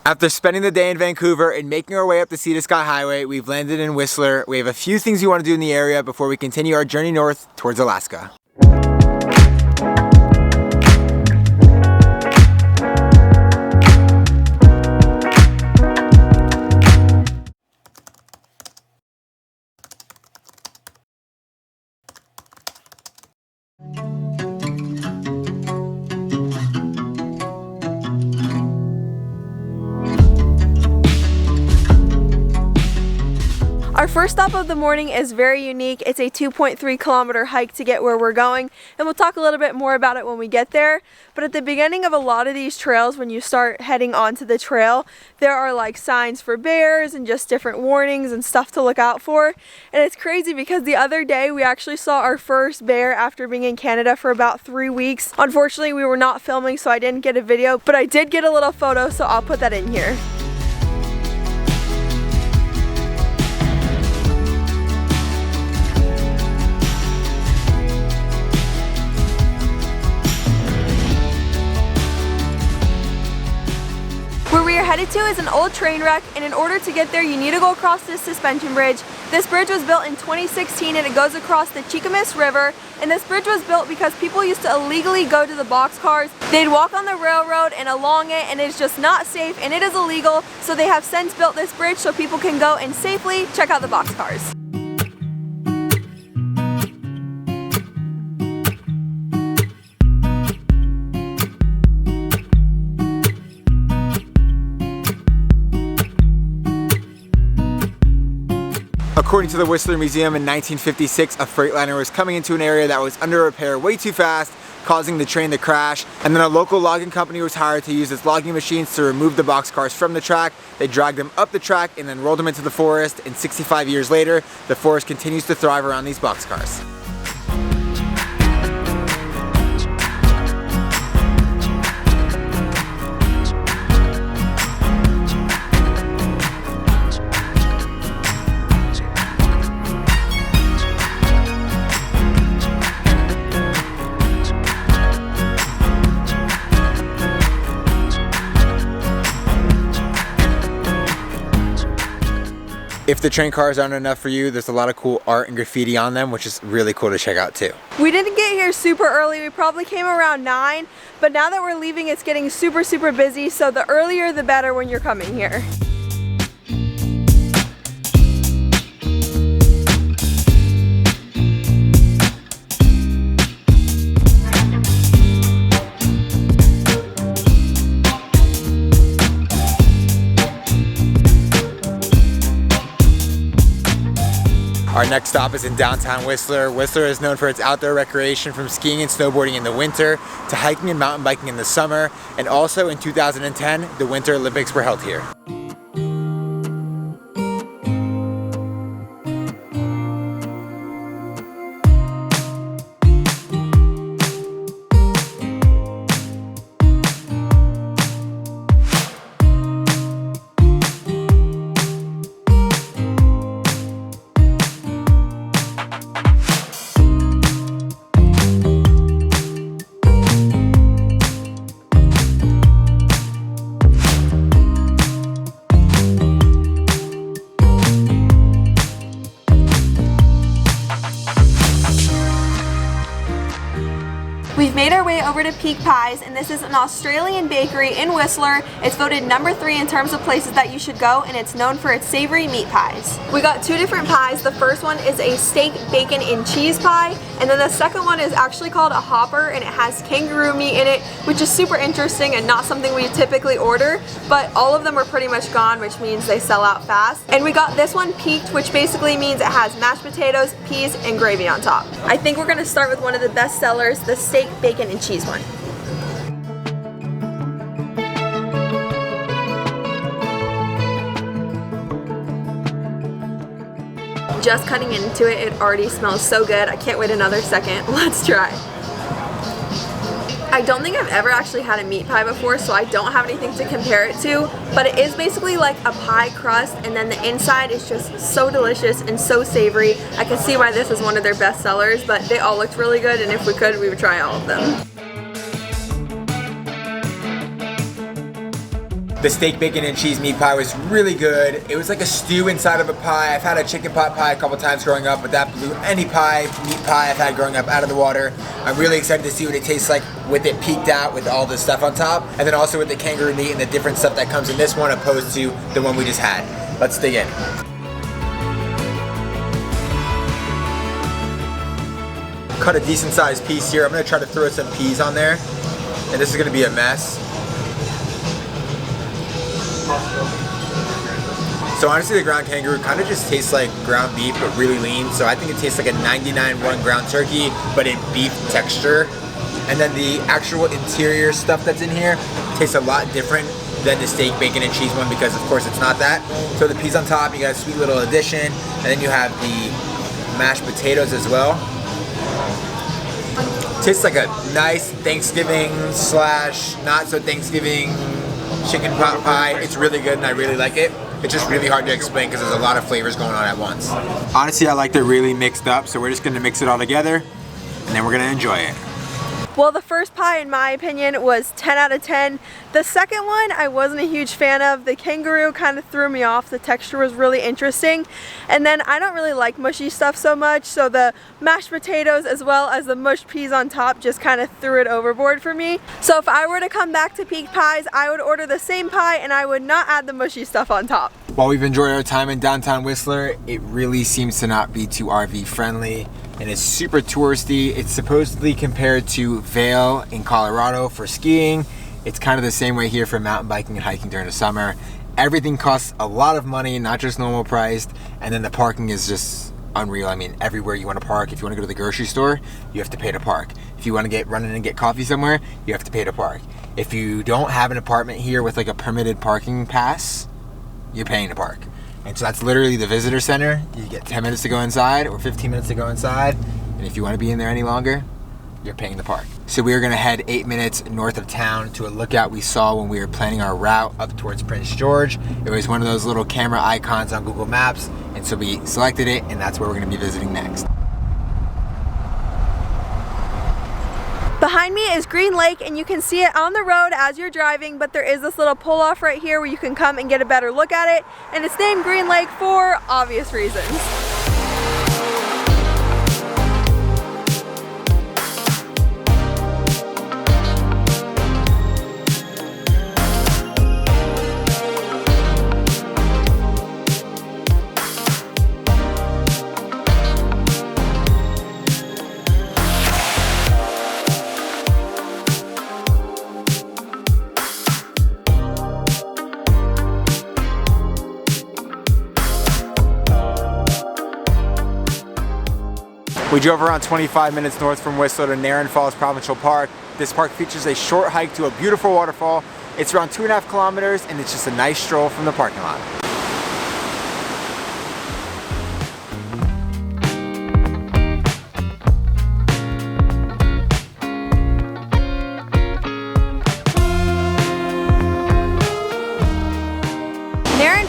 After spending the day in Vancouver and making our way up the Sea to Sky Highway, we've landed in Whistler. We have a few things we want to do in the area before we continue our journey north towards Alaska. Our first stop of the morning is very unique. It's a 2.3 kilometer hike to get where we're going, and we'll talk a little bit more about it when we get there. But at the beginning of a lot of these trails, when you start heading onto the trail, there are like signs for bears and just different warnings and stuff to look out for. And it's crazy because the other day we actually saw our first bear after being in Canada for about 3 weeks. Unfortunately, we were not filming, so I didn't get a video, but I did get a little photo, so I'll put that in here. Where we are headed to is an old train wreck, and in order to get there you need to go across this suspension bridge. This bridge was built in 2016 and it goes across the Chickamis River, and this bridge was built because people used to illegally go to the boxcars. They'd walk on the railroad and along it, and it's just not safe and it is illegal, so they have since built this bridge so people can go and safely check out the boxcars. According to the Whistler Museum, in 1956, a Freightliner was coming into an area that was under repair way too fast, causing the train to crash, and then a local logging company was hired to use its logging machines to remove the boxcars from the track. They dragged them up the track and then rolled them into the forest, and 65 years later, the forest continues to thrive around these boxcars. If the train cars aren't enough for you, there's a lot of cool art and graffiti on them, which is really cool to check out too. We didn't get here super early. We probably came around 9, but now that we're leaving, it's getting super busy, so the earlier the better when you're coming here. Our next stop is in downtown Whistler. Whistler is known for its outdoor recreation, from skiing and snowboarding in the winter to hiking and mountain biking in the summer. And also in 2010, the Winter Olympics were held here. We've made our way over to Peak Pies, and this is an Australian bakery in Whistler. It's voted number 3 in terms of places that you should go, and it's known for its savory meat pies. We got 2 different pies. The first one is a steak, bacon, and cheese pie, and then the second one is actually called a hopper, and it has kangaroo meat in it, which is super interesting and not something we typically order, but all of them are pretty much gone, which means they sell out fast. And we got this one peaked, which basically means it has mashed potatoes, peas, and gravy on top. I think we're gonna start with one of the best sellers, the steak, bacon, and cheese one. Just cutting into it, it already smells so good. I can't wait another second. Let's try. I don't think I've ever actually had a meat pie before, so I don't have anything to compare it to, but it is basically like a pie crust, and then the inside is just so delicious and so savory. I can see why this is one of their best sellers, but they all looked really good, and if we could, we would try all of them. The steak, bacon, and cheese meat pie was really good. It was like a stew inside of a pie. I've had a chicken pot pie a couple times growing up, but that blew any pie, meat pie I've had growing up out of the water. I'm really excited to see what it tastes like with it peaked out with all the stuff on top, and then also with the kangaroo meat and the different stuff that comes in this one opposed to the one we just had. Let's dig in. Cut a decent sized piece here. I'm gonna try to throw some peas on there, and this is gonna be a mess. So honestly, the ground kangaroo kind of just tastes like ground beef, but really lean. So I think it tastes like a 99.1 ground turkey, but in beef texture. And then the actual interior stuff that's in here tastes a lot different than the steak, bacon, and cheese one because of course it's not that. So the peas on top, you got a sweet little addition, and then you have the mashed potatoes as well. Tastes like a nice Thanksgiving slash not so Thanksgiving chicken pot pie. It's really good and I really like it. It's just really hard to explain because there's a lot of flavors going on at once. Honestly, I like it really mixed up, so we're just gonna mix it all together and then we're gonna enjoy it. Well, the first pie, in my opinion, was 10 out of 10. The second one, I wasn't a huge fan of. The kangaroo kind of threw me off. The texture was really interesting. And then I don't really like mushy stuff so much, so the mashed potatoes as well as the mushed peas on top just kind of threw it overboard for me. So if I were to come back to Peak Pies, I would order the same pie and I would not add the mushy stuff on top. While we've enjoyed our time in downtown Whistler, it really seems to not be too RV friendly. And it's super touristy. It's supposedly compared to Vail in Colorado for skiing. It's kind of the same way here for mountain biking and hiking during the summer. Everything costs a lot of money, not just normal priced, and then the parking is just unreal. I mean, everywhere you want to park, if you want to go to the grocery store, you have to pay to park. If you want to run in and get coffee somewhere, you have to pay to park. If you don't have an apartment here with like a permitted parking pass, you're paying to park. And so that's literally the visitor center. You get 10 minutes to go inside or 15 minutes to go inside. And if you want to be in there any longer, you're paying the park. So we are going to head 8 minutes north of town to a lookout we saw when we were planning our route up towards Prince George. It was one of those little camera icons on Google Maps. And so we selected it, and that's where we're going to be visiting next. Behind me is Green Lake, and you can see it on the road as you're driving, but there is this little pull off right here where you can come and get a better look at it, and it's named Green Lake for obvious reasons. We drove around 25 minutes north from Whistler to Nairn Falls Provincial Park. This park features a short hike to a beautiful waterfall. It's around 2.5 kilometers and it's just a nice stroll from the parking lot.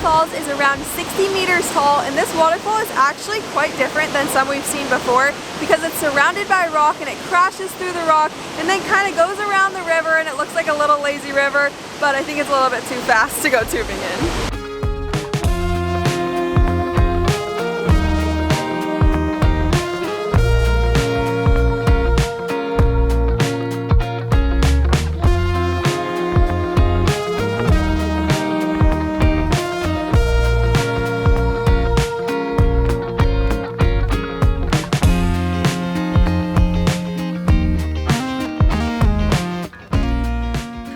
Falls is around 60 meters tall, and this waterfall is actually quite different than some we've seen before because it's surrounded by rock and it crashes through the rock and then kind of goes around the river, and it looks like a little lazy river, but I think it's a little bit too fast to go tubing in.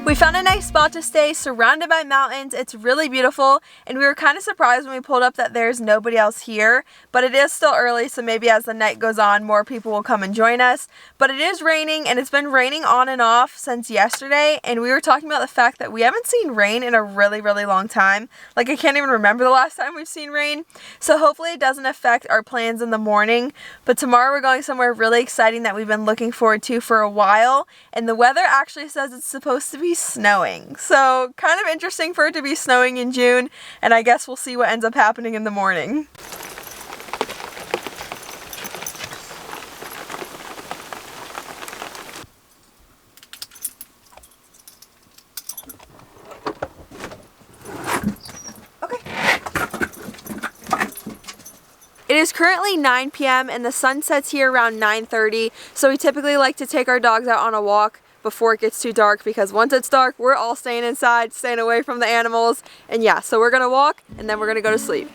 We found a nice spot to stay surrounded by mountains. It's really beautiful, and we were kind of surprised when we pulled up that there's nobody else here, but it is still early, so maybe as the night goes on more people will come and join us. But it is raining, and it's been raining on and off since yesterday, and we were talking about the fact that we haven't seen rain in a really long time. Like, I can't even remember the last time we've seen rain, so hopefully it doesn't affect our plans in the morning. But tomorrow we're going somewhere really exciting that we've been looking forward to for a while, and the weather actually says it's supposed to be snowing. So kind of interesting for it to be snowing in June, and I guess we'll see what ends up happening in the morning. is currently 9 p.m. and the sun sets here around 9:30, so we typically like to take our dogs out on a walk before it gets too dark, because once it's dark, we're all staying inside, staying away from the animals. And yeah, so we're gonna walk and then we're gonna go to sleep.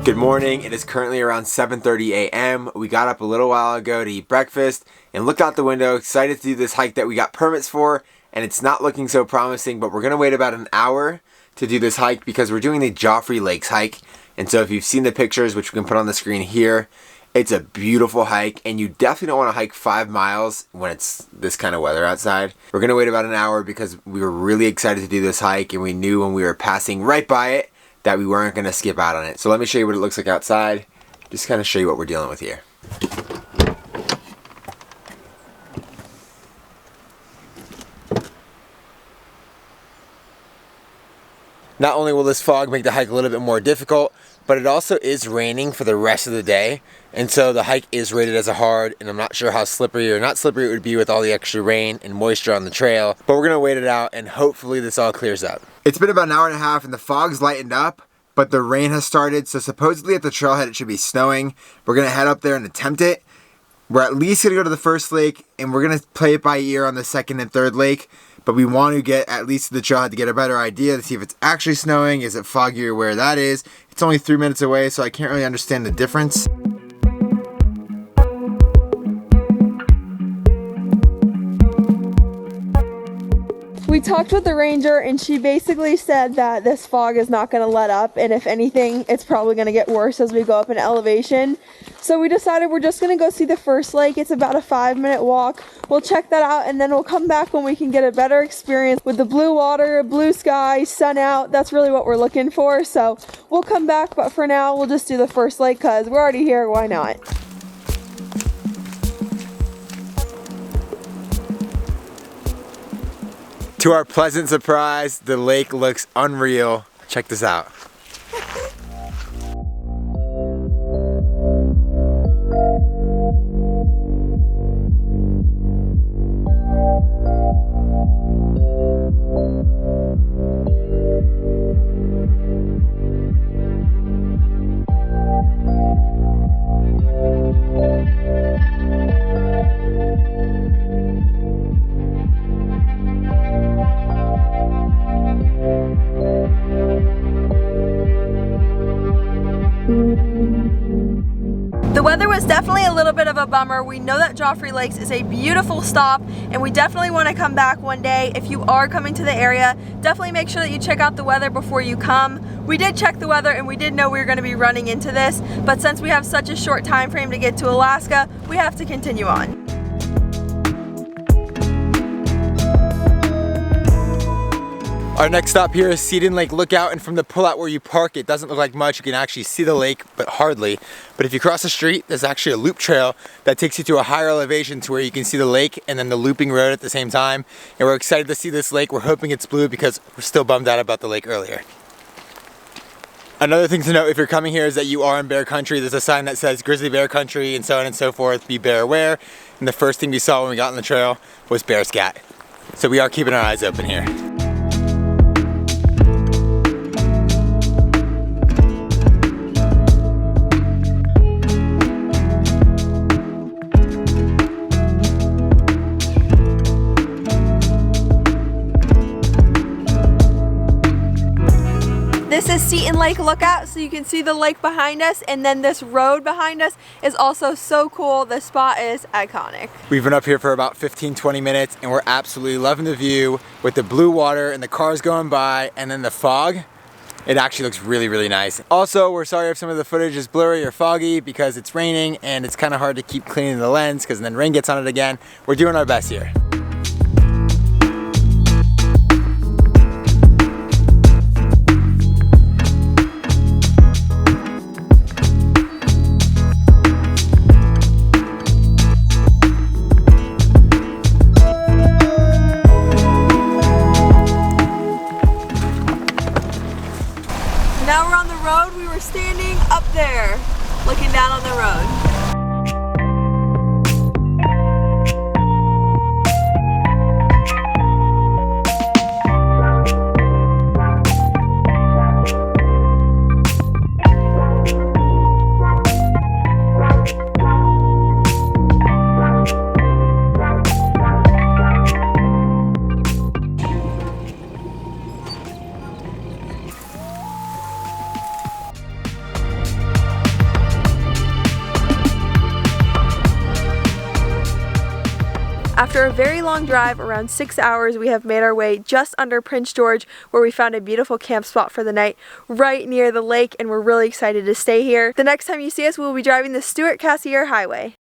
Good morning. It is currently around 7:30 a.m. We got up a little while ago to eat breakfast and looked out the window, excited to do this hike that we got permits for, and it's not looking so promising, but we're going to wait about an hour to do this hike because we're doing the Joffre Lakes hike. And so if you've seen the pictures, which we can put on the screen here, it's a beautiful hike, and you definitely don't want to hike 5 miles when it's this kind of weather outside. We're going to wait about an hour because we were really excited to do this hike, and we knew when we were passing right by it that we weren't going to skip out on it. So let me show you what it looks like outside. Just kind of show you what we're dealing with here. Not only will this fog make the hike a little bit more difficult, but it also is raining for the rest of the day. And so the hike is rated as a hard, and I'm not sure how slippery or not slippery it would be with all the extra rain and moisture on the trail, but we're gonna wait it out and hopefully this all clears up. It's been about an hour and a half and the fog's lightened up, but the rain has started, so supposedly at the trailhead it should be snowing. We're gonna head up there and attempt it. We're at least gonna go to the first lake, and we're gonna play it by ear on the second and third lake, but we want to get at least to the trailhead to get a better idea to see if it's actually snowing, is it foggy, or where that is. It's only 3 minutes away, so I can't really understand the difference. We talked with the ranger and she basically said that this fog is not going to let up, and if anything, it's probably going to get worse as we go up in elevation. So we decided we're just going to go see the first lake. It's about a 5-minute walk. We'll check that out and then we'll come back when we can get a better experience with the blue water, blue sky, sun out. That's really what we're looking for. So we'll come back, but for now we'll just do the first lake because we're already here. Why not? To our pleasant surprise, the lake looks unreal. Check this out. The weather was definitely a little bit of a bummer. We know that Joffre Lakes is a beautiful stop and we definitely want to come back one day. If you are coming to the area, definitely make sure that you check out the weather before you come. We did check the weather and we did know we were going to be running into this, but since we have such a short time frame to get to Alaska, we have to continue on. Our next stop here is Seton Lake Lookout, and from the pullout where you park, it doesn't look like much. You can actually see the lake, but hardly. But if you cross the street, there's actually a loop trail that takes you to a higher elevation to where you can see the lake and then the looping road at the same time. And we're excited to see this lake. We're hoping it's blue because we're still bummed out about the lake earlier. Another thing to note if you're coming here is that you are in bear country. There's a sign that says grizzly bear country and so on and so forth. Be bear aware. And the first thing we saw when we got on the trail was bear scat. So we are keeping our eyes open here. This is Seton Lake Lookout, so you can see the lake behind us, and then this road behind us is also so cool. This spot is iconic. We've been up here for about 15-20 minutes and we're absolutely loving the view with the blue water and the cars going by, and then the fog. It actually looks really, really nice. Also, we're sorry if some of the footage is blurry or foggy because it's raining and it's kind of hard to keep cleaning the lens because then rain gets on it again. We're doing our best here. Now we're on the road. We were standing up there, looking down on the road. After a very long drive, around 6 hours, we have made our way just under Prince George, where we found a beautiful camp spot for the night right near the lake, and we're really excited to stay here. The next time you see us, we will be driving the Stuart-Cassiar Highway.